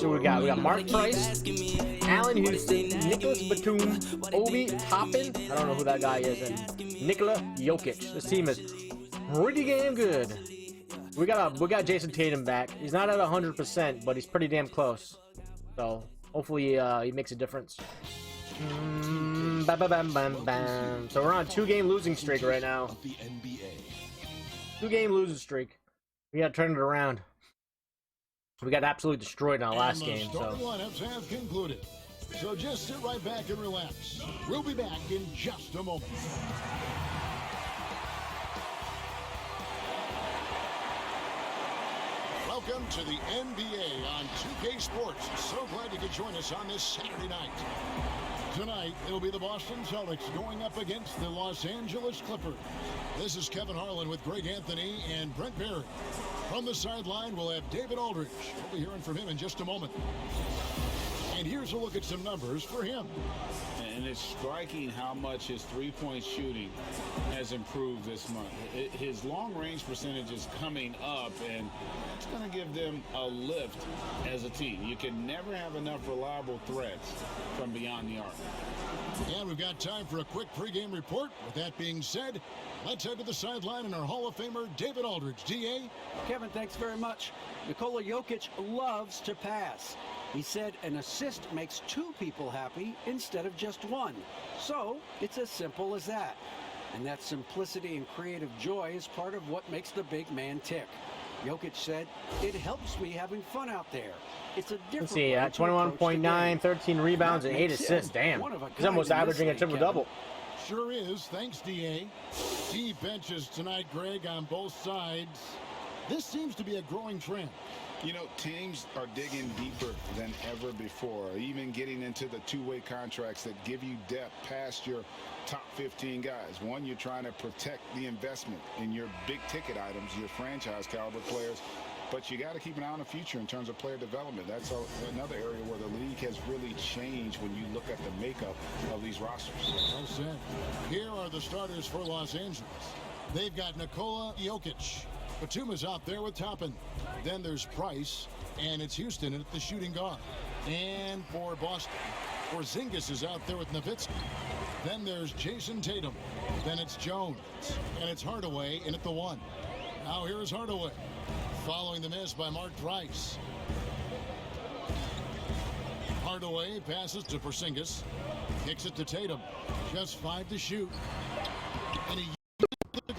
see what we got. We got Mark Price, Allen Houston, Nicholas Batum, Obi Toppin, I don't know who that guy is, and Nikola Jokic. This team is pretty damn good. We got Jason Tatum back. He's not at 100%, but he's pretty damn close. So hopefully he makes a difference. Bam, bam, bam, bam. So we're on a 2-game losing streak right now. 2-game losing streak. We gotta turn it around. We got absolutely destroyed in our last game. So lineups have concluded. So just sit right back and relax. We'll be back in just a moment. Welcome to the NBA on 2K Sports. So glad you could join us on this Saturday night. Tonight, it'll be the Boston Celtics going up against the Los Angeles Clippers. This is Kevin Harlan with Greg Anthony and Brent Barry. From the sideline, we'll have David Aldridge. We'll be hearing from him in just a moment. And here's a look at some numbers for him. And it's striking how much his three-point shooting has improved this month. His long-range percentage is coming up, and it's going to give them a lift as a team. You can never have enough reliable threats from beyond the arc. And we've got time for a quick pregame report. With that being said, let's head to the sideline and our Hall of Famer, David Aldridge. D.A.? Kevin, thanks very much. Nikola Jokic loves to pass. He said an assist makes 2 people happy instead of just 1. So it's as simple as that. And that simplicity and creative joy is part of what makes the big man tick. Jokic said, "It helps me having fun out there. It's a different." let's see, 21.9, 13 rebounds, and 8 assists. Damn. He's almost averaging a triple-double. Sure is. Thanks, D.A. Deep benches tonight, Greg, on both sides. This seems to be a growing trend. You know, teams are digging deeper than ever before, even getting into the two-way contracts that give you depth past your top 15 guys. One, you're trying to protect the investment in your big-ticket items, your franchise-caliber players, but you got to keep an eye on the future in terms of player development. That's another area where the league has really changed when you look at the makeup of these rosters. Well said. Here are the starters for Los Angeles. They've got Nikola Jokic. Batum is out there with Toppin. Then there's Price, and it's Houston at the shooting guard. And for Boston, Porzingis is out there with Nowitzki. Then there's Jason Tatum. Then it's Jones, and it's Hardaway in at the 1. Now here's Hardaway, following the miss by Mark Price. Hardaway passes to Porzingis, kicks it to Tatum. Just 5 to shoot, and he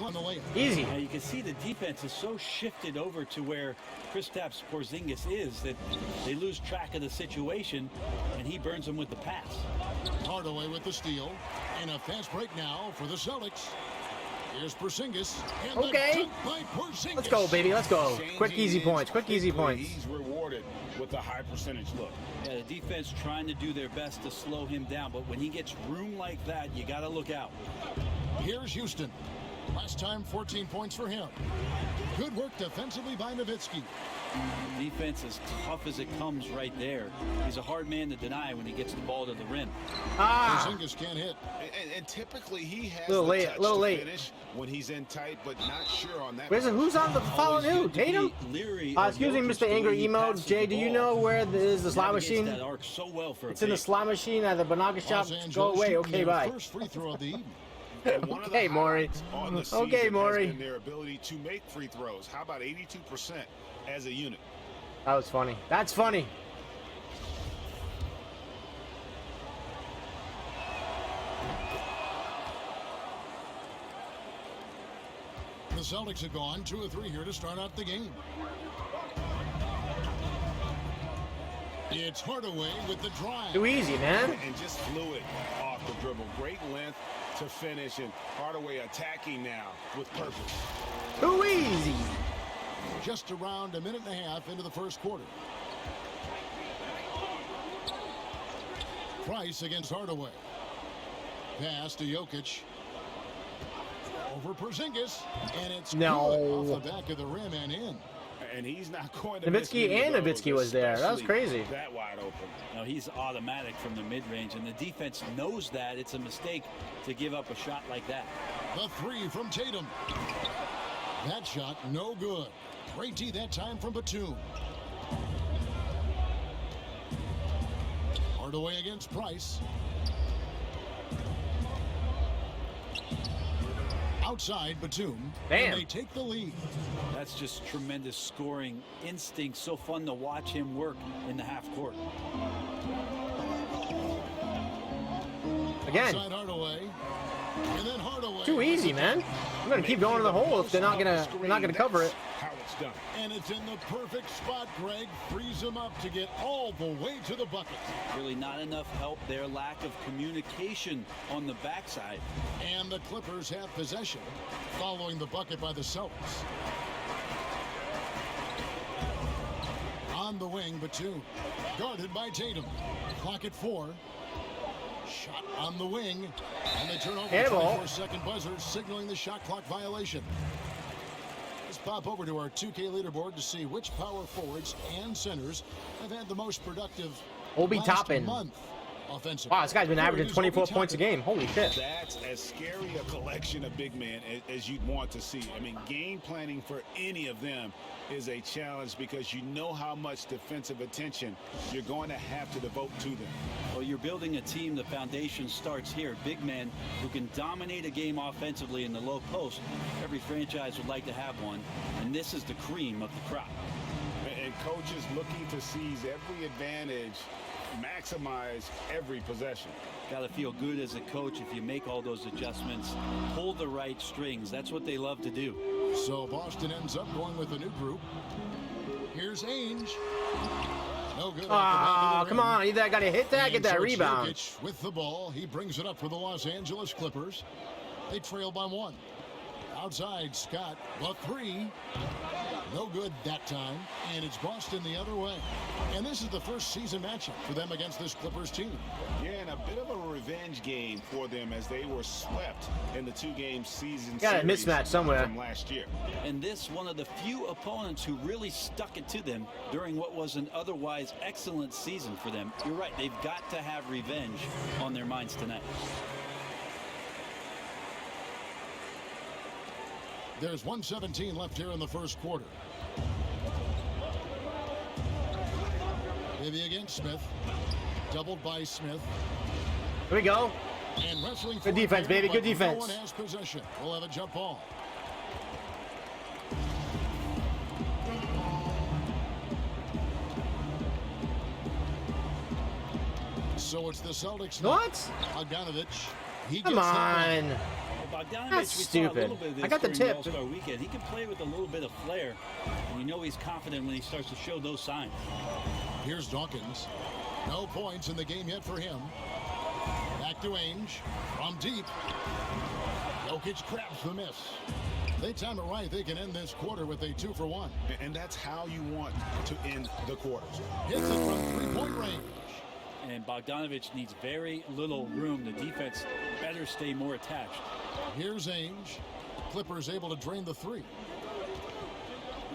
on the layup. Easy. Now you can see the defense is so shifted over to where Kristaps Porzingis is that they lose track of the situation, and he burns them with the pass. Hardaway with the steal, and a fast break now for the Celtics. Here's Porzingis. Okay. Let's go, baby. Let's go. Quick, easy points. Quick, easy points. He's rewarded with a high percentage look. Yeah, the defense trying to do their best to slow him down, but when he gets room like that, you got to look out. Here's Houston. Last time, 14 points for him. Good work defensively by Nowitzki. Defense as tough as it comes right there. He's a hard man to deny when he gets the ball to the rim. Porzingis can't hit. And typically he has little the late, touch little to late. finish when he's in tight, but not sure on that. Who's on the following who? Tatum? Excuse me, Mr. Angry Emo. Jay, do you know where is the slot machine? It's in the slot machine at the Banaga shop. Go away. Okay, bye. First free throw of the evening. Okay, Maury. Okay, Maury. Their ability to make free throws. How about 82% as a unit? That was funny. That's funny. The Celtics have gone 2 of 3 here to start out the game. It's Hardaway with the drive. Too easy, man. And just fluid off the dribble. Great length to finish, and Hardaway attacking now with purpose. Too easy. Just around a minute and a half into the first quarter. Price against Hardaway. Pass to Jokic. Over Porzingis, and it's good off the back of the rim and in. And he's not going to Nowitzki and Nowitzki was there. That was crazy. That wide open. No, he's automatic from the mid-range, and the defense knows that it's a mistake to give up a shot like that. The 3 from Tatum. That shot no good. Great D that time from Batum. Hardaway against Price. Outside Batum. Damn. And they take the lead. That's just tremendous scoring instinct. So fun to watch him work in the half court. Again. Outside Hardaway. And then Hardaway. Too easy, man. I'm gonna keep going to the hole if they're not gonna cover it. How it's done. And it's in the perfect spot. Greg frees him up to get all the way to the bucket. Really not enough help there. Lack of communication on the backside. And the Clippers have possession following the bucket by the Celtics. On the wing, Batum. Guarded by Tatum. Clock at 4. Shot on the wing. And they turn over the 24-second buzzer, signaling the shot clock violation. Let's pop over to our 2K leaderboard to see which power forwards and centers have had the most productive Obi last Toppin. month offensively. Wow, this guy's been averaging 24 points a game. Holy shit. That's as scary a collection of big men as you'd want to see. I mean, game planning for any of them is a challenge because you know how much defensive attention you're going to have to devote to them. Well, you're building a team. The foundation starts here. Big men who can dominate a game offensively in the low post. Every franchise would like to have one, and this is the cream of the crop. And coaches looking to seize every advantage, maximize every possession. Got to feel good as a coach if you make all those adjustments, pull the right strings. That's what they love to do. So Boston ends up going with a new group. Here's Ainge. No good. Ah, come on. Either I got to hit that, get that And rebound. Jokic with the ball. He brings it up for the Los Angeles Clippers. They trail by 1. Outside, Scott. The 3. No good that time. And it's Boston the other way. And this is the first season matchup for them against this Clippers team. Yeah, and a bit of a revenge game for them as they were swept in the 2-game season Got a series mismatch somewhere. from last year. And this, one of the few opponents who really stuck it to them during what was an otherwise excellent season for them. You're right, they've got to have revenge on their minds tonight. There's 1:17 left here in the first quarter. Maybe against Smith. Doubled by Smith. Here we go. And wrestling Good defense, baby. Good defense. No one has possession. We'll have a jump ball. So it's the Celtics. What? Bogdanovic. He Come gets that on. Bogdanovic, That's we saw a little stupid. bit of this I got the during tip. All-Star weekend. He can play with a little bit of flair, and you know he's confident when he starts to show those signs. Here's Dawkins. No points in the game yet for him. Back to Ainge. From deep. Jokic grabs the miss. They time it right. They can end this quarter with a 2-for-1. And that's how you want to end the quarters. Hits it from 3-point range. And Bogdanovic needs very little room. The defense better stay more attached. Here's Ainge. Clippers able to drain the 3.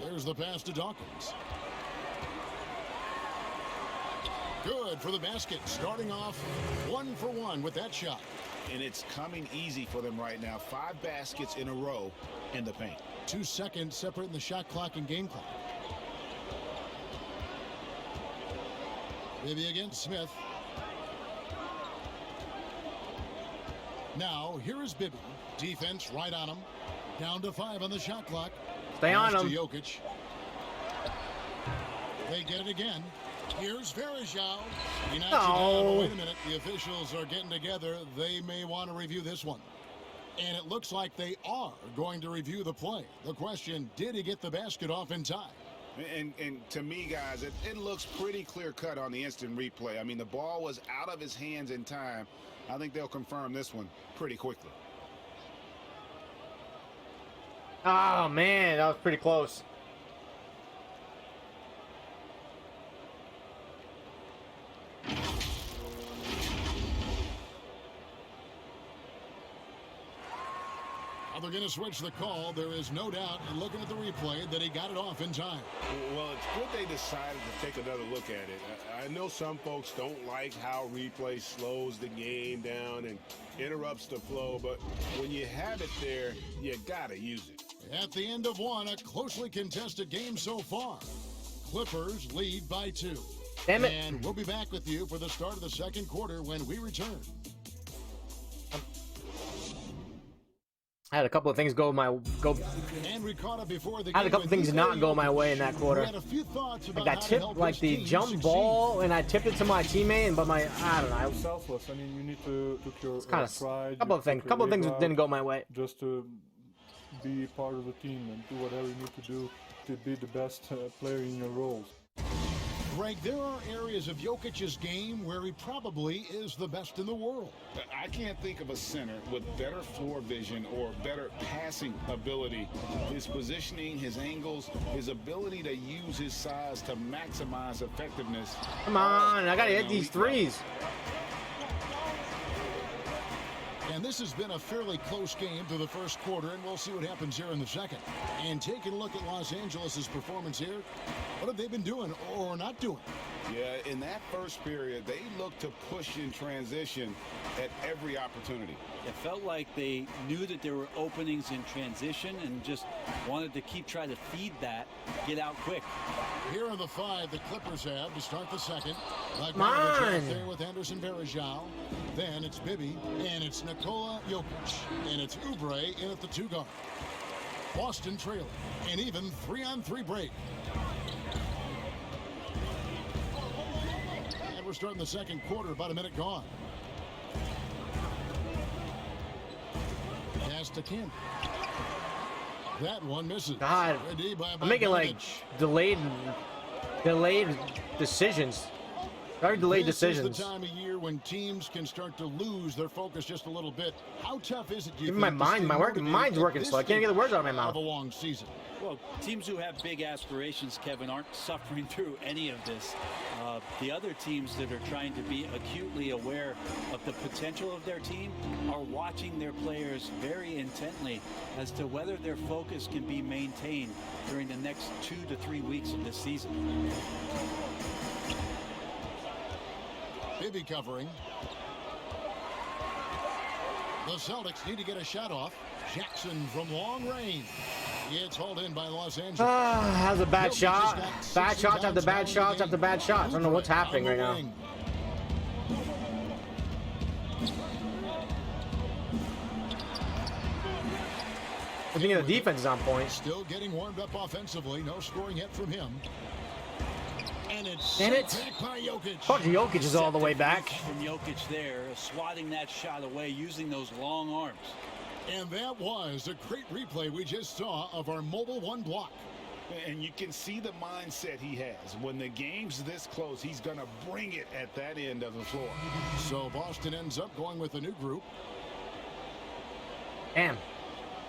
There's the pass to Dawkins. Good for the basket. Starting off 1-for-1 with that shot. And it's coming easy for them right now. 5 baskets in a row in the paint. 2 seconds separating the shot clock and game clock. Maybe against Smith. Now, here is Bibby. Defense right on him. Down to 5 on the shot clock. Stay on Pass him. to Jokic. They get it again. Here's Verajao. He knocks it down. No. But wait a minute. The officials are getting together. They may want to review this one. And it looks like they are going to review the play. The question, did he get the basket off in time? And to me, guys, it looks pretty clear-cut on the instant replay. I mean, the ball was out of his hands in time. I think they'll confirm this one pretty quickly. Oh, man. That was pretty close. They're going to switch the call. There is no doubt, in looking at the replay, that he got it off in time. Well, it's good they decided to take another look at it. I know some folks don't like how replay slows the game down and interrupts the flow, but when you have it there, you got to use it. At the end of one, a closely contested game so far. Clippers lead by 2. Damn it. And we'll be back with you for the start of the second quarter when we return. I had a couple of things And we caught up before the I had a game couple with things Nikola not go my way in that Jokic, quarter. who had a few thoughts I about got how to tipped help like his the team jump succeed. ball, and I tipped it to my teammate, but I don't know. Selfless. I mean, you need to took your Kind of pride. couple of things didn't go my way. Just to be part of the team and do whatever you need to do to be the best player in your roles. Greg, there are areas of Jokic's game where he probably is the best in the world. I can't think of a center with better floor vision or better passing ability. His positioning, his angles, his ability to use his size to maximize effectiveness. Come on, I gotta hit these threes. And this has been a fairly close game to the first quarter, and we'll see what happens here in the second. And taking a look at Los Angeles' performance here, what have they been doing or not doing? Yeah, in that first period, they looked to push in transition at every opportunity. It felt like they knew that there were openings in transition and just wanted to keep trying to feed that, get out quick. Here are the 5 the Clippers have to start the second. Come on. There with Anderson Varejao. Then it's Bibby, and it's Nikola Jokic, and it's Oubre in at the 2 guard. Boston trailing, and even 3-on-3 break. And we're starting the second quarter, about a minute gone. Pass to Kim. That one misses. God, I'm making like delayed decisions. Very delayed decisions. This is the time of year when teams can start to lose their focus just a little bit. How tough is it? Do you Even think, my mind's working slow. I can't get the words out of my mouth. Of a long season. Well, teams who have big aspirations, Kevin, aren't suffering through any of this. The other teams that are trying to be acutely aware of the potential of their team are watching their players very intently as to whether their focus can be maintained during the next 2 to 3 weeks of this season. Bibby covering. The Celtics need to get a shot off. Jackson from long range. It's hauled in by Los Angeles. That was a bad shot. Bad shots after bad shots after bad shots. I don't know what's happening right now. I think the defense is on point. Still getting warmed up offensively. No scoring yet from him. And it's Damn it. back by Jokic. Fuck, Jokic is all the way back. From Jokic there, swatting that shot away using those long arms. And that was a great replay we just saw of our Mobile One block. And you can see the mindset he has. When the game's this close, he's going to bring it at that end of the floor. So Boston ends up going with a new group. Damn.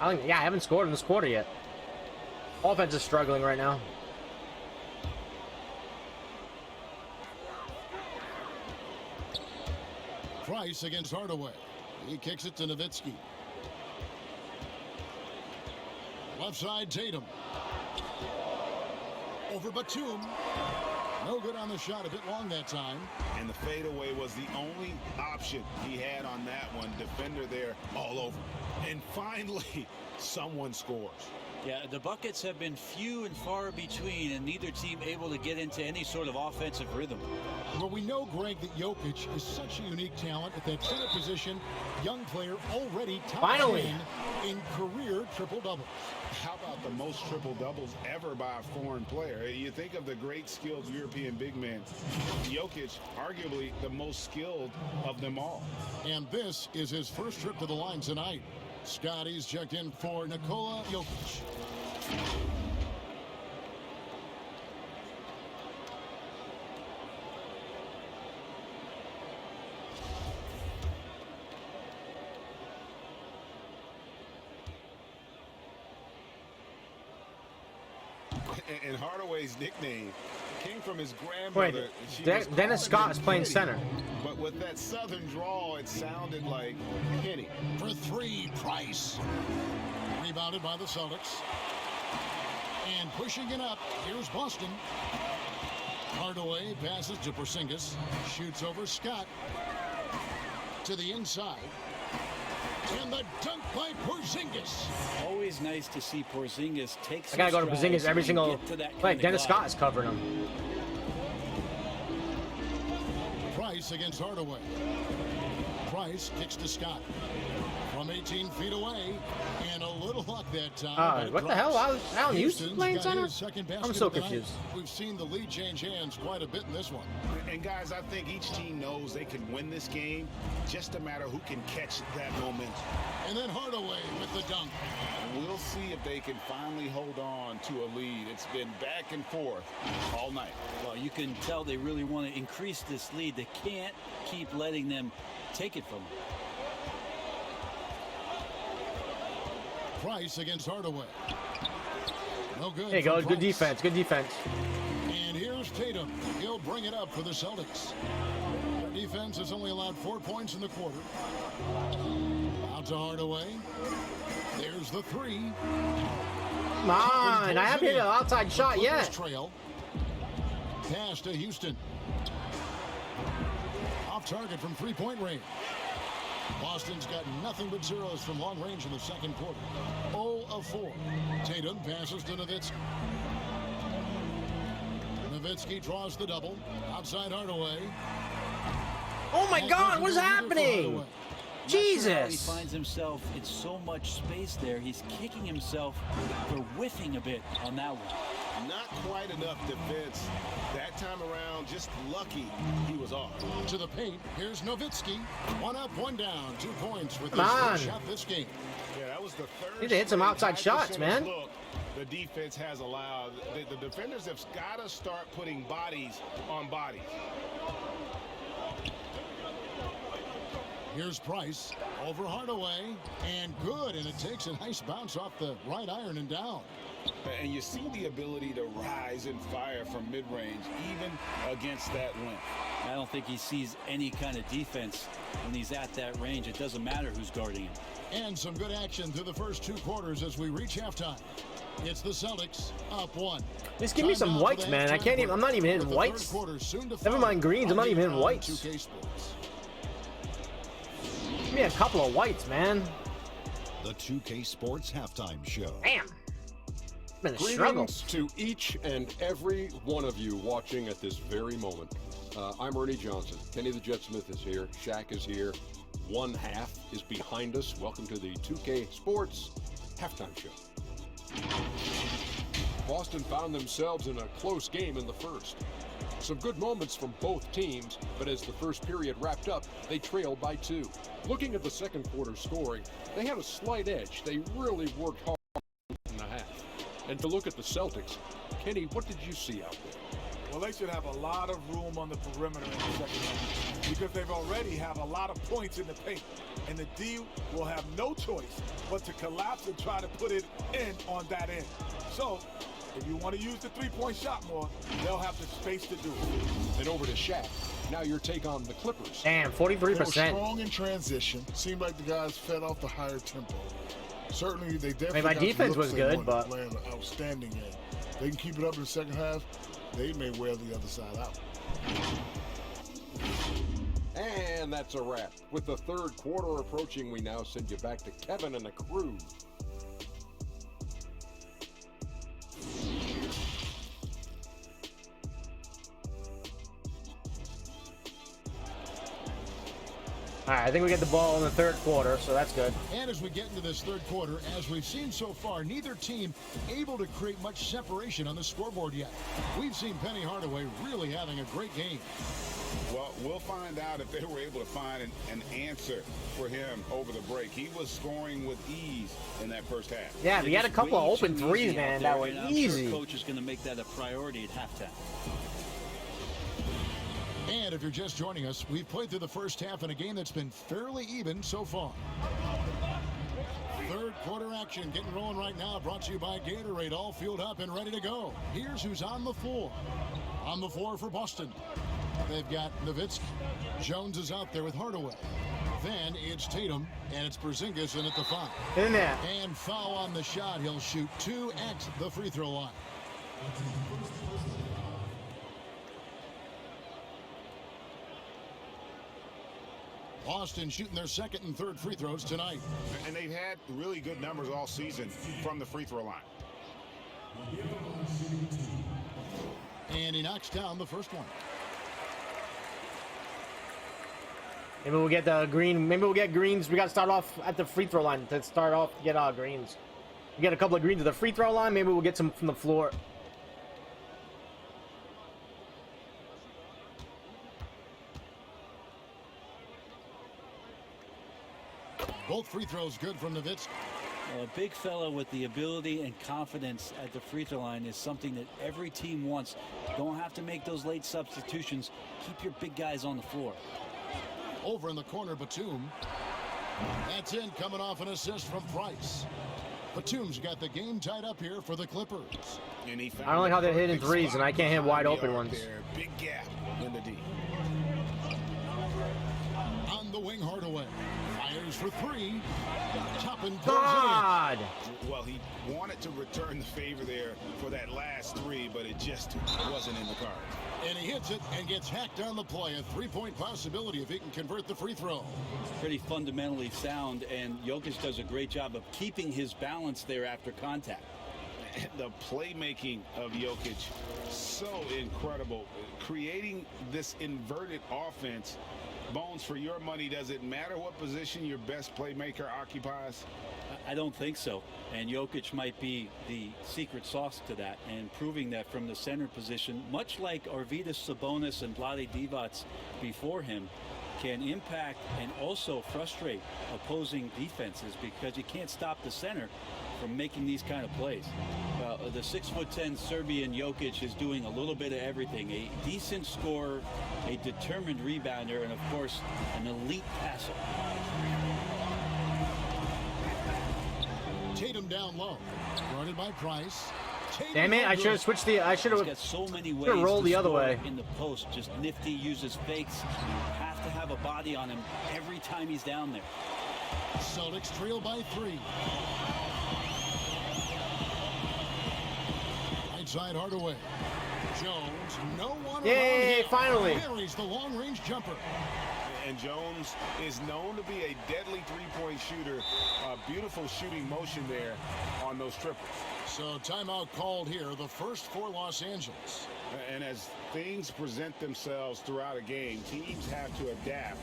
I haven't scored in this quarter yet. Offense is struggling right now. Price against Hardaway. He kicks it to Nowitzki. Left side, Tatum. Over Batum. No good on the shot, a bit long that time. And the fadeaway was the only option he had on that one. Defender there all over. And finally, someone scores. Yeah, the buckets have been few and far between, and neither team able to get into any sort of offensive rhythm. Well, we know, Greg, that Jokic is such a unique talent at that center position. Young player already top Finally 10 in career triple-doubles. How about the most triple-doubles ever by a foreign player? You think of the great skilled European big men. Jokic, arguably the most skilled of them all. And this is his first trip to the line tonight. Scotty's checked in for Nikola Jokic. And Hardaway's nickname came from his grandmother. Wait, Dennis Scott is playing center. But with that southern drawl, it sounded like Penny. For 3, Price. Rebounded by the Celtics. And pushing it up, here's Boston. Hardaway passes to Porzingis. Shoots over Scott. To the inside. And the dunk by Porzingis. Always nice to see Porzingis take some I gotta go to strides Porzingis every and single get to that play. kind of Dennis glide. Scott is covering him. Price against Hardaway. Price kicks to Scott from 18 feet away, and a little luck that time. What the hell? Allen Houston playing center? I'm so confused. We've seen the lead change hands quite a bit in this one. And guys, I think each team knows they can win this game. Just a matter who can catch that momentum. And then Hardaway with the dunk. We'll see if they can finally hold on to a lead. It's been back and forth all night. Well, you can tell they really want to increase this lead. They can't keep letting them take it from them. Price against Hardaway. No good. There you go. Good defense. Good defense. And here's Tatum. He'll bring it up for the Celtics. Their defense has only allowed 4 points in the quarter. Out to Hardaway. There's the three. Come on. I haven't hit an outside shot yet. Trail. Pass to Houston. Off target from three-point range. Boston's got nothing but zeros from long range in the second quarter. 0 of 4. Tatum passes to Nowitzki. Nowitzki draws the double. Outside Hardaway. Oh my God, what is happening? Jesus. He finds himself in so much space there. He's kicking himself for whiffing a bit on that one. Not quite enough defense that time around. Just lucky he was off. To the paint. Here's Nowitzki. 1 up, 1 down. 2 points with his Come on. first shot this game. Yeah, that was the third. Need to hit some outside shots, man. Look, the defense has allowed. The defenders have got to start putting bodies on bodies. Here's Price over Hardaway, and good, and it takes a nice bounce off the right iron and down. And you see the ability to rise and fire from mid-range, even against that length. I don't think he sees any kind of defense when he's at that range. It doesn't matter who's guarding him. And some good action through the first 2 quarters as we reach halftime. It's the Celtics up 1. Just give me some whites, man. I can't even. I'm not even hitting whites. Never mind greens. I'm not even hitting whites. 2K Sports. Give me a couple of whites, man. The 2K Sports Halftime Show. Damn. Been a struggle. Greetings to each and every one of you watching at this very moment. I'm Ernie Johnson. Kenny the Jet Smith is here. Shaq is here. 1 half is behind us. Welcome to the 2K Sports Halftime Show. Boston found themselves in a close game in the first. Some good moments from both teams, but as the first period wrapped up, they trailed by 2. Looking at the second quarter scoring, they had a slight edge. They really worked hard in the half. And to look at the Celtics, Kenny, what did you see out there? Well, they should have a lot of room on the perimeter in the second half because they've already have a lot of points in the paint. And the D will have no choice but to collapse and try to put it in on that end. So, if you want to use the three-point shot more, they'll have the space to do it. And over to Shaq. Now your take on the Clippers. Damn, They were 43%. strong in transition. Seemed like the guys fed off the higher tempo. Certainly, they definitely. my got the defense looks was they good, wanted but to play an outstanding game. They can keep it up in the second half. They may wear the other side out. And that's a wrap. With the third quarter approaching, we now send you back to Kevin and the crew. All right, I think we get the ball in the third quarter, so that's good. And as we get into this third quarter, as we've seen so far, neither team able to create much separation on the scoreboard yet. We've seen Penny Hardaway really having a great game. Well, we'll find out if they were able to find an answer for him over the break. He was scoring with ease in that first half. Yeah, he had a couple of open threes, man, that were and I'm easy. sure coach is going to make that a priority at halftime. And if you're just joining us, we've played through the first half in a game that's been fairly even so far. Third quarter action getting rolling right now, brought to you by Gatorade, all fueled up and ready to go. Here's who's on the floor. On the floor for Boston, they've got Nowitzki. Jones is out there with Hardaway. Then it's Tatum, and it's Porzingis in at the 5. In there. And foul on the shot. He'll shoot 2 at the free throw line. Boston shooting their second and third free throws tonight. And they've had really good numbers all season from the free throw line. And he knocks down the first one. Maybe we'll get the green. Maybe we'll get greens. We got to start off at the free throw line to start off. Get greens. We get a couple of greens at the free throw line. Maybe we'll get some from the floor. Both free throws good from Nowitzki. A big fella with the ability and confidence at the free throw line is something that every team wants. Don't have to make those late substitutions. Keep your big guys on the floor. Over in the corner, Batum. That's in, coming off an assist from Price. Batum's got the game tied up here for the Clippers. I don't like how they're hitting threes, and I can't hit wide open ones. Big gap in the D. On the wing, Hardaway. Fires for three. Toppin God! Well, he wanted to return the favor there for that last three, but it just wasn't in the card. And he hits it and gets hacked on the play. A three-point possibility if he can convert the free throw. Pretty fundamentally sound, and Jokic does a great job of keeping his balance there after contact. The playmaking of Jokic, so incredible. Creating this inverted offense. Bones, for your money, does it matter what position your best playmaker occupies? I don't think so. And Jokic might be the secret sauce to that, and proving that from the center position, much like Arvydas Sabonis and Vlade Divac before him, can impact and also frustrate opposing defenses because you can't stop the center from making these kind of plays. The 6'10" Serbian Jokic is doing a little bit of everything. A decent scorer, a determined rebounder, and of course, an elite passer. Tatum down low. Guarded by Price. Tatum Damn it, I should have switched the... I should have so many ways rolled the other way. In the post, just nifty, uses fakes. Have to have a body on him every time he's down there. Celtics trail by 3. Right side Hardaway. Jones, no one Yay, finally. Buries the long-range jumper. And Jones is known to be a deadly three-point shooter. Beautiful shooting motion there on those triples. So timeout called here, the first for Los Angeles. And as things present themselves throughout a game, teams have to adapt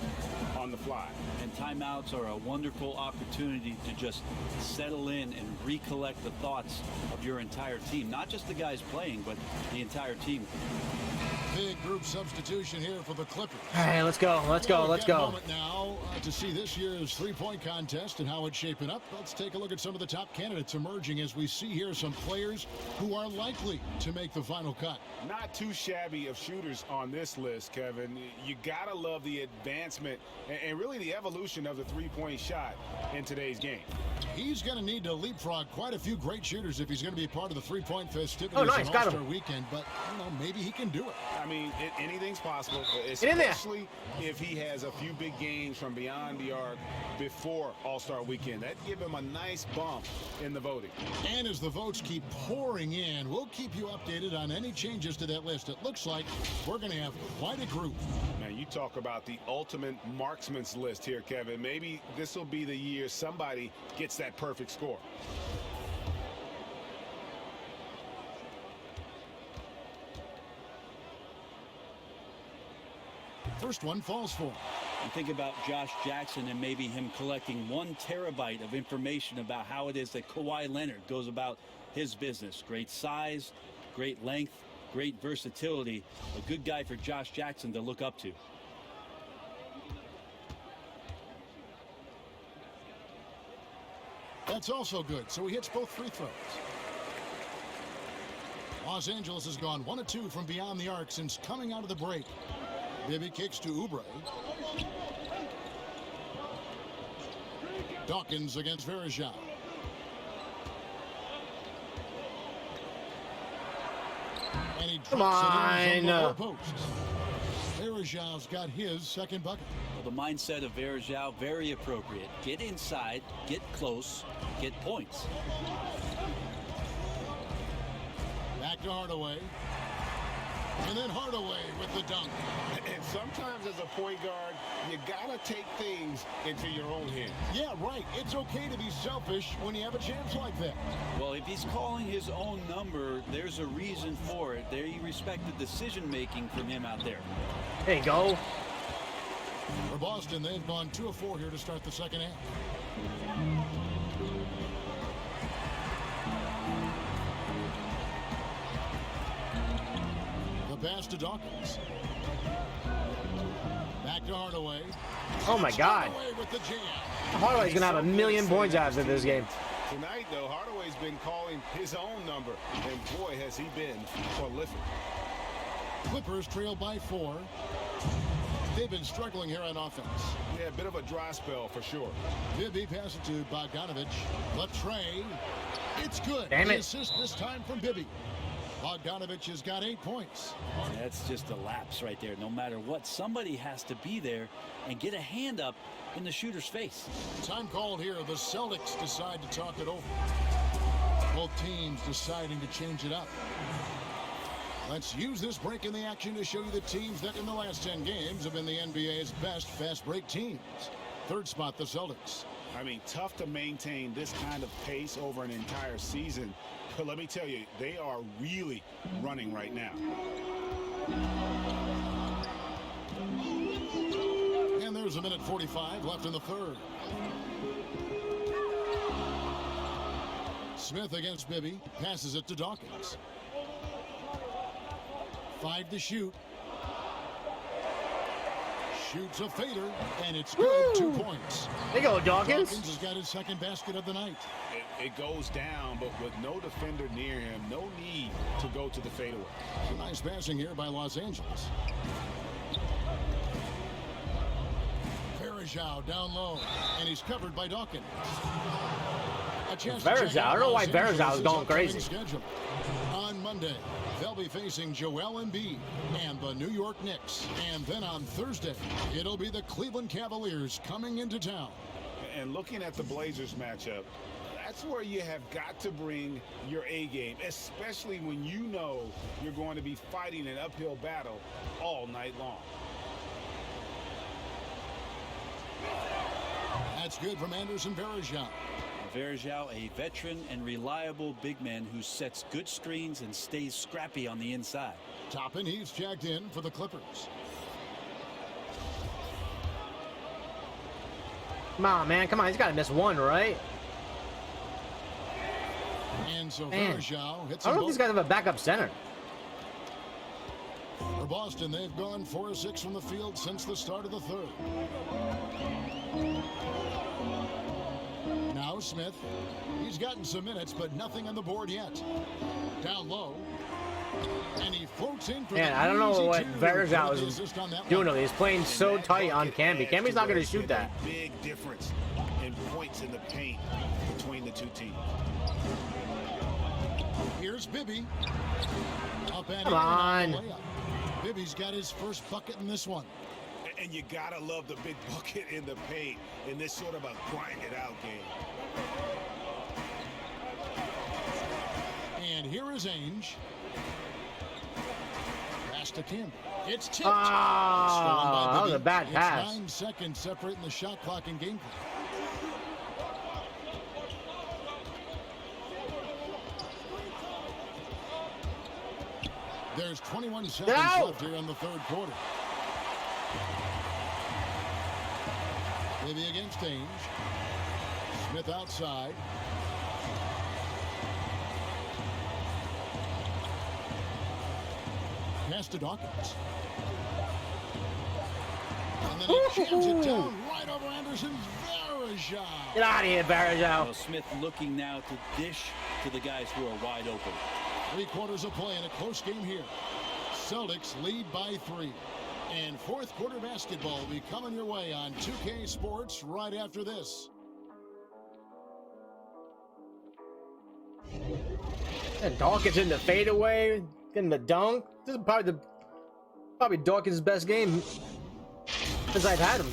on the fly. And timeouts are a wonderful opportunity to just settle in and recollect the thoughts of your entire team. Not just the guys playing, but the entire team. Big group substitution here for the Clippers. All right, let's go. Let's go. Let's go. Moment now to see this year's three-point contest and how it's shaping up. Let's take a look at some of the top candidates emerging as we see here some players who are likely to make the final cut. Not too shabby of shooters on this list, Kevin. You gotta love the advancement and really the evolution of the three-point shot in today's game. He's going to need to leapfrog quite a few great shooters if he's going to be a part of the three-point festivities on All-Star Weekend. But you know, maybe he can do it. I mean, anything's possible, especially if he has a few big games from beyond the arc before All-Star Weekend. That'd give him a nice bump in the voting. And as the votes keep pouring in, we'll keep you updated on any changes to that list. It looks like we're going to have quite a group. Now, you talk about the ultimate marksman's list here, Kevin. Maybe this will be the year somebody gets that perfect score. First one falls for. You think about Josh Jackson and maybe him collecting 1 terabyte of information about how it is that Kawhi Leonard goes about his business. Great size, great length, great versatility. A good guy for Josh Jackson to look up to. That's also good. So he hits both free throws. Los Angeles has gone 1 of 2 from beyond the arc since coming out of the break. Bibby kicks to Oubre. Dawkins against Verejao. And he drops it in on the post. Verejao's got his second bucket. Well, the mindset of Verejao, very appropriate. Get inside, get close, get points. Back to Hardaway. And then Hardaway with the dunk. And sometimes as a point guard, you gotta take things into your own hands. Yeah, right. It's okay to be selfish when you have a chance like that. Well, if he's calling his own number, there's a reason for it. There you respect the decision-making from him out there. There you go. For Boston, they've gone 2 of 4 here to start the second half. The pass to Dawkins. Back to Hardaway. Oh my God. Hardaway's gonna have a million points after this game. Tonight, though, Hardaway's been calling his own number, and boy, has he been prolific. Clippers trail by 4. They've been struggling here on offense. Yeah, a bit of a dry spell for sure. Bibby passes to Bogdanovich. Latrey. It's good. Damn it. The assist this time from Bibby. Bogdanovich has got 8 points. That's just a lapse right there. No matter what, somebody has to be there and get a hand up in the shooter's face. Time called here. The Celtics decide to talk it over. Both teams deciding to change it up. Let's use this break in the action to show you the teams that in the last 10 games have been the NBA's best fast break teams. Third spot, the Celtics. I mean, tough to maintain this kind of pace over an entire season. But let me tell you, they are really running right now. And there's a minute 45 left in the third. Smith against Bibby. Passes it to Dawkins. 5 to shoot. Shoots a fader, and it's good. 2 points. There you go, Dawkins. Dawkins has got his second basket of the night. It goes down, but with no defender near him, no need to go to the fadeaway. Nice passing here by Los Angeles. Varejao down low, and he's covered by Dawkins. Varejao, I don't know why Varejao is going crazy. Schedule. On Monday, they'll be facing Joel Embiid and the New York Knicks. And then on Thursday, it'll be the Cleveland Cavaliers coming into town. And looking at the Blazers matchup, that's where you have got to bring your A game, especially when you know you're going to be fighting an uphill battle all night long. That's good from Anderson Varejao. Varejao, a veteran and reliable big man who sets good screens and stays scrappy on the inside. Toppin, he's checked in for the Clippers. Come on, man. Come on. He's got to miss one, right? And so Man. Varejao hits I don't know if both. these guys have a backup center. For Boston, they've gone 4 of 6 from the field since the start of the third. Now Smith. He's gotten some minutes, but nothing on the board yet. Down low. And he floats in for Man, the I don't know easy what 2. Varejao The is assist on that doing. one. He's playing so tight on Camby. Camby's not going to shoot that. Big difference in points in the paint between the two teams. Here's Bibby. Up and Come on. in. Bibby's got his first bucket in this one. And you gotta love the big bucket in the paint in this sort of a grind it out game. And here is Ainge. Pass to Kim. It's tipped. Ah, that was a bad pass. It's 9 seconds separating the shot clock and game clock. There's 21 seconds left here in the third quarter. Bibby against Ainge. Smith outside. Pass to Dawkins. And then he jams it down right over Anderson's Varejao. Get out of here, Varejao. Well, Smith looking now to dish to the guys who are wide open. 3 quarters of play in a close game here. Celtics lead by 3. And fourth quarter basketball will be coming your way on 2K Sports right after this. And Dawkins in the fadeaway, getting the dunk. This is probably Dawkins' best game since I've had him.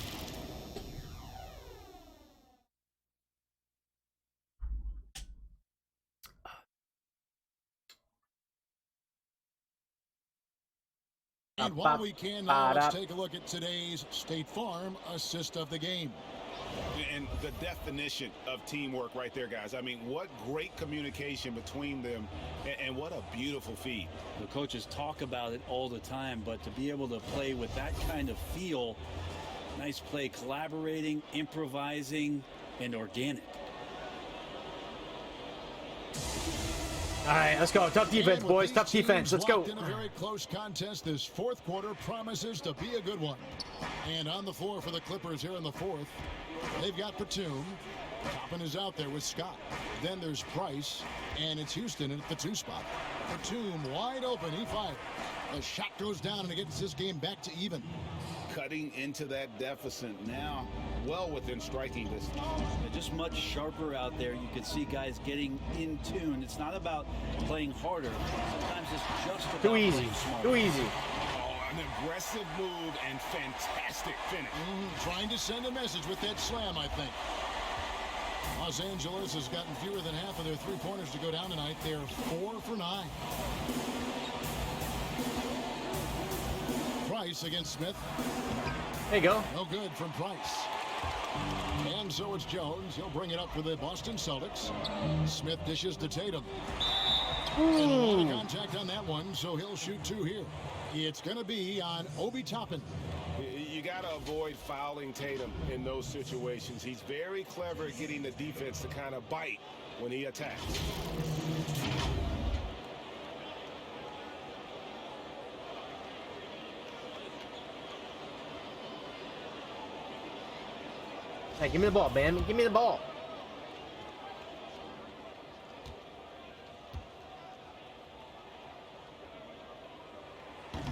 And while we can now, let's take a look at today's State Farm assist of the game. And the definition of teamwork right there, guys. I mean, what great communication between them, and what a beautiful feed. The coaches talk about it all the time, but to be able to play with that kind of feel Nice play, collaborating, improvising, and organic. All right, let's go. Tough defense, boys. Tough defense. Let's go. In a very close contest, this fourth quarter promises to be a good one. And on the floor for the Clippers here in the fourth, they've got Batum. Toppin is out there with Scott. Then there's Price, and it's Houston at the 2 spot. Batum wide open. He fires. The shot goes down, and it gets this game back to even. Cutting into that deficit now, well within striking distance. They're just much sharper out there. You can see guys getting in tune. It's not about playing harder. Sometimes it's just about too easy. Too easy. Oh, an aggressive move and fantastic finish. Trying to send a message with that slam, I think. Los Angeles has gotten fewer than half of their three-pointers to go down tonight. They're 4 for 9. Price against Smith. There you go. No good from Price. And so it's Jones. He'll bring it up for the Boston Celtics. Smith dishes to Tatum. And a lot of contact on that one, so he'll shoot 2 here. It's going to be on Obi Toppin. You got to avoid fouling Tatum in those situations. He's very clever at getting the defense to kind of bite when he attacks. Hey, give me the ball, man. Give me the ball.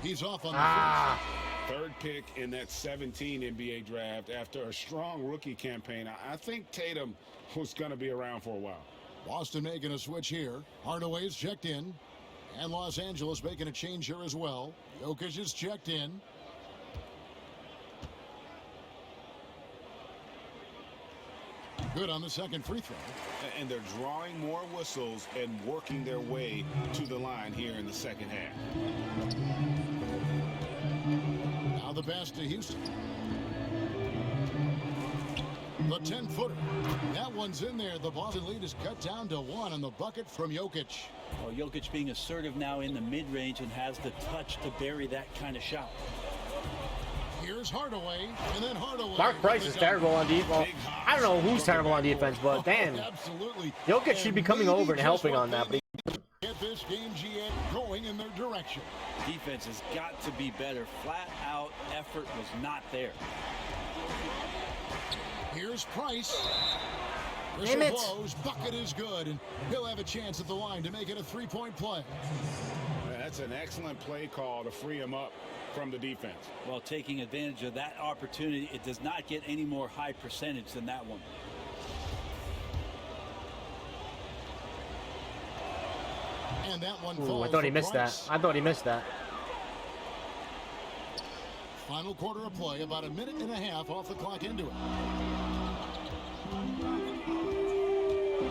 He's off on the Third pick in that 17 NBA draft after a strong rookie campaign. I think Tatum was going to be around for a while. Boston making a switch here. Hardaway's checked in. And Los Angeles making a change here as well. Jokic is checked in. Good on the second free throw. And they're drawing more whistles and working their way to the line here in the second half. Now the pass to Houston. The 10-footer. That one's in there. The Boston lead is cut down to 1 on the bucket from Jokic. Well, Jokic being assertive now in the mid-range and has the touch to bury that kind of shot. Here's Hardaway, and then Hardaway. Mark Price is terrible on defense. I don't know who's terrible on defense, but damn. Absolutely. Jokic should be coming over and helping on that. But get this game GM going in their direction. Defense has got to be better. Flat out effort was not there. Here's Price. Damn it. Blows. Bucket is good, and he'll have a chance at the line to make it a 3-point play. That's an excellent play call to free him up from the defense. Well, taking advantage of that opportunity, it does not get any more high percentage than that one. And that one I thought he missed that. I thought he missed that. Final quarter of play, about a minute and a half off the clock into it.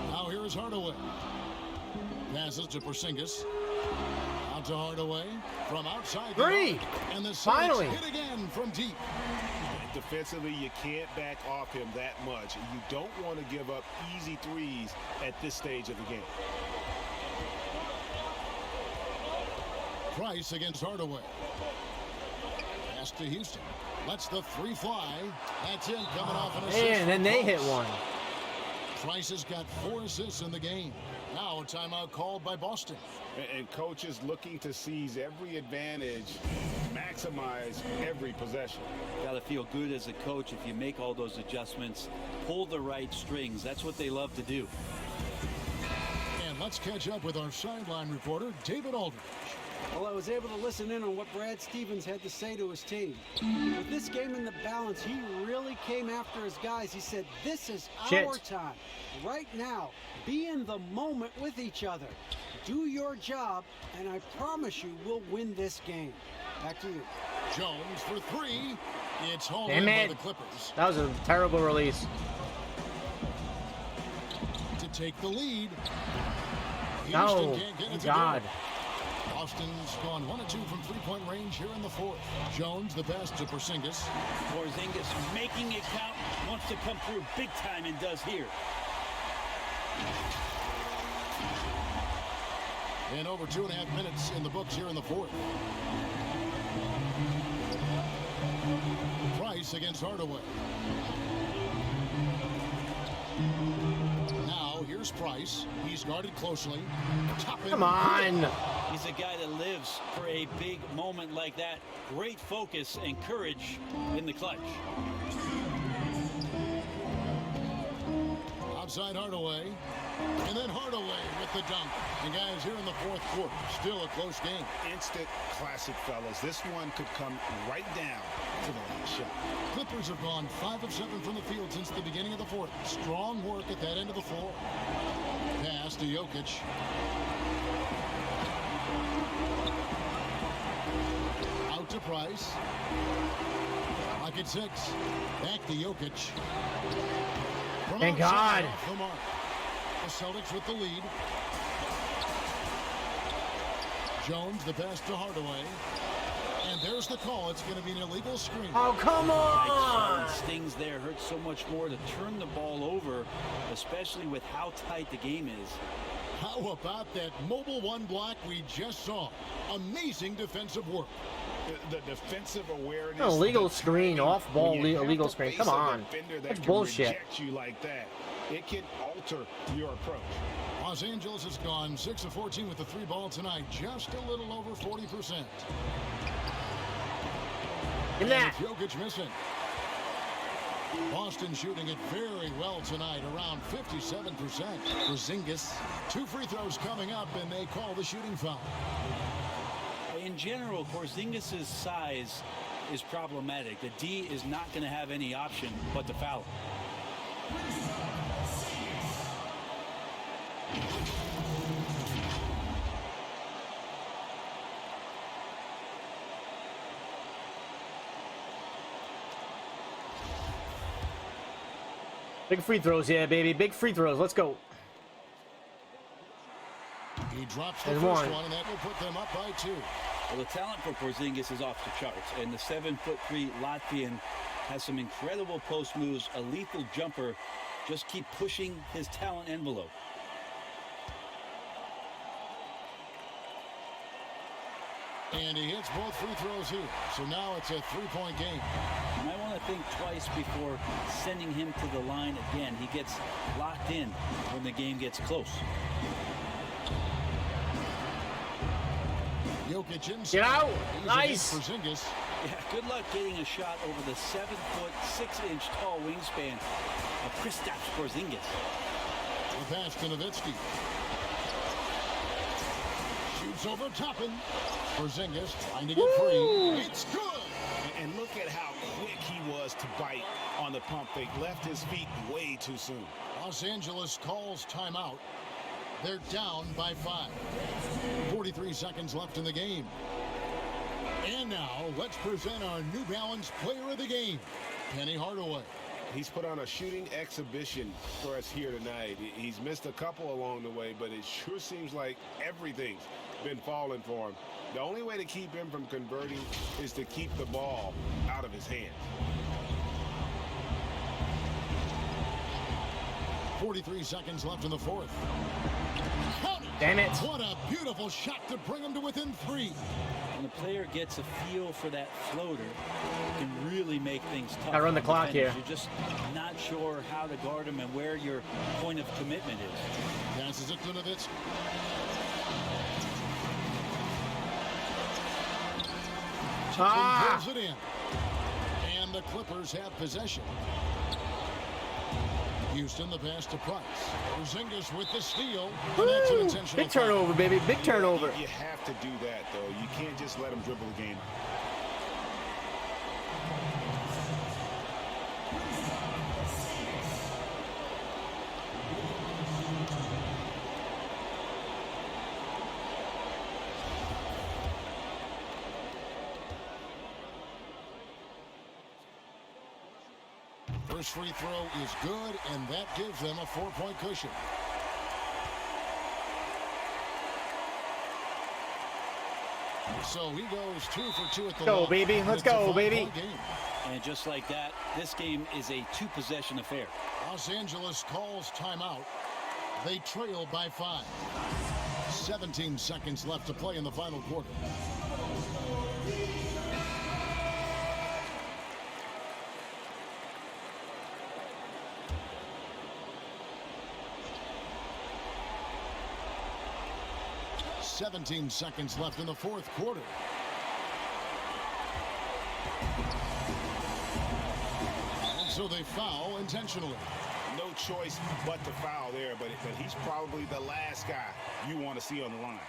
Now here's Hardaway. Passes to Porzingis. Out to Hardaway from outside. Three! And the Finally! hit again from deep. Defensively, you can't back off him that much. You don't want to give up easy threes at this stage of the game. Price against Hardaway. Pass to Houston. Lets the 3 fly. That's in, coming off an assist. And then they hit one. Price has got 4 assists in the game. Now a timeout called by Boston. And coaches looking to seize every advantage, maximize every possession. Got to feel good as a coach if you make all those adjustments, pull the right strings. That's what they love to do. And let's catch up with our sideline reporter, David Aldridge. Well, I was able to listen in on what Brad Stevens had to say to his team. With this game in the balance, he really came after his guys. He said, this is our time. Right now, be in the moment with each other. Do your job, and I promise you we'll win this game. Back to you. Jones for 3. It's home by the Clippers. That was a terrible release. To take the lead. No, God. Boston's gone 1 of 2 from 3-point range here in the fourth. Jones, the best to Porzingis. Porzingis making it count, wants to come through big time and does here. And over 2.5 minutes in the books here in the fourth. Price Price against Hardaway. Now here's Price. He's guarded closely. Come on. He's a guy that lives for a big moment like that. Great focus and courage in the clutch. Outside Hardaway. And then Hardaway with the dunk. And guys, here in the fourth quarter, still a close game. Instant classic, fellas. This one could come right down to the last shot. Clippers have gone 5 of 7 from the field since the beginning of the fourth. Strong work at that end of the floor. Pass to Jokic. Out to Price. Lock at 6. Back to Jokic. Thank God. Off the mark. The Celtics with the lead. Jones, the pass to Hardaway. And there's the call. It's going to be an illegal screen. Oh, come on. Stings there. Hurts so much more to turn the ball over, especially with how tight the game is. How about that mobile one block we just saw? Amazing defensive work. The defensive awareness. Illegal screen, off ball, illegal screen. Come on. That's bullshit. You like that. It can alter your approach. Los Angeles has gone 6 of 14 with the 3 ball tonight. Just a little over 40%. In that. Jokic missing. Boston shooting it very well tonight, around 57%. Porzingis. 2 free throws coming up, and they call the shooting foul. In general, Porzingis' size is problematic. The D is not going to have any option but to foul. Big free throws, yeah, baby. Big free throws. Let's go. He drops the first one, and that will put them up by 2. Well, the talent for Porzingis is off the charts, and the 7'3" Latvian has some incredible post moves, a lethal jumper. Just keep pushing his talent envelope. And he hits both free throws here. So now it's a 3-point game. You might want to think twice before sending him to the line again. He gets locked in when the game gets close. Jokic inside. Get out. He's Nice. Porzingis. Yeah, good luck getting a shot over the 7'6" tall wingspan of Kristaps Porzingis. The pass to Nowitzki. Shoots over Toppin. Porzingis trying to get free. It's good. And look at how quick he was to bite on the pump fake. Left his feet way too soon. Los Angeles calls timeout. They're down by 5. 43 seconds left in the game. And now, let's present our New Balance Player of the Game, Penny Hardaway. He's put on a shooting exhibition for us here tonight. He's missed a couple along the way, but it sure seems like everything's been falling for him. The only way to keep him from converting is to keep the ball out of his hands. 43 seconds left in the fourth. Damn it. What a beautiful shot to bring him to within 3. When the player gets a feel for that floater, it can really make things tough. Gotta run the clock here. You're just not sure how to guard him and where your point of commitment is. Passes it to Nowitzki. Pulls it in. And the Clippers have possession. Houston, the pass to Price. Porzingis with the steal. And that's an intentional big turnover, baby. Big turnover. You have to do that, though. You can't just let him dribble the game. First free throw is good, and that gives them a 4-point cushion. So he goes 2 for 2 at the Go, line. baby. Let's go, baby. And just like that, this game is a 2-possession affair. Los Angeles calls timeout. They trail by 5. 17 seconds left to play in the final quarter. 17 seconds left in the fourth quarter. And so they foul intentionally. No choice but to foul there, but he's probably the last guy you want to see on the line.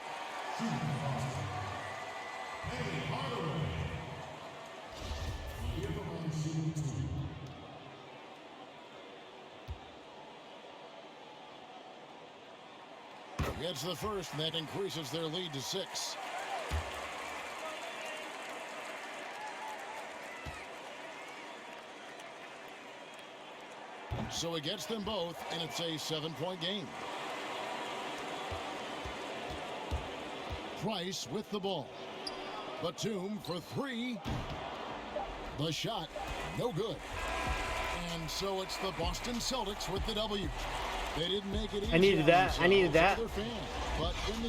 Gets the first, and that increases their lead to 6. So it gets them both, and it's a 7-point game. Price with the ball. Batum for 3. The shot, no good. And so it's the Boston Celtics with the W. They didn't make it easy. I needed that. I needed that.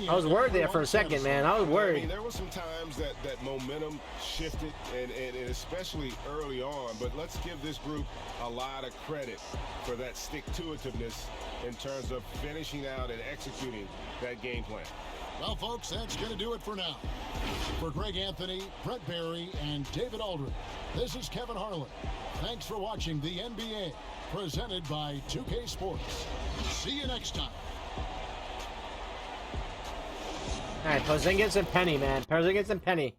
I was worried there for a second, man. I was worried. I mean, there were some times that momentum shifted, and especially early on. But let's give this group a lot of credit for that stick-to-itiveness in terms of finishing out and executing that game plan. Well, folks, that's going to do it for now. For Greg Anthony, Brett Barry, and David Aldridge, this is Kevin Harlan. Thanks for watching the NBA, presented by 2K Sports. See you next time. All right, Porzingis and Penny, man. Porzingis and Penny.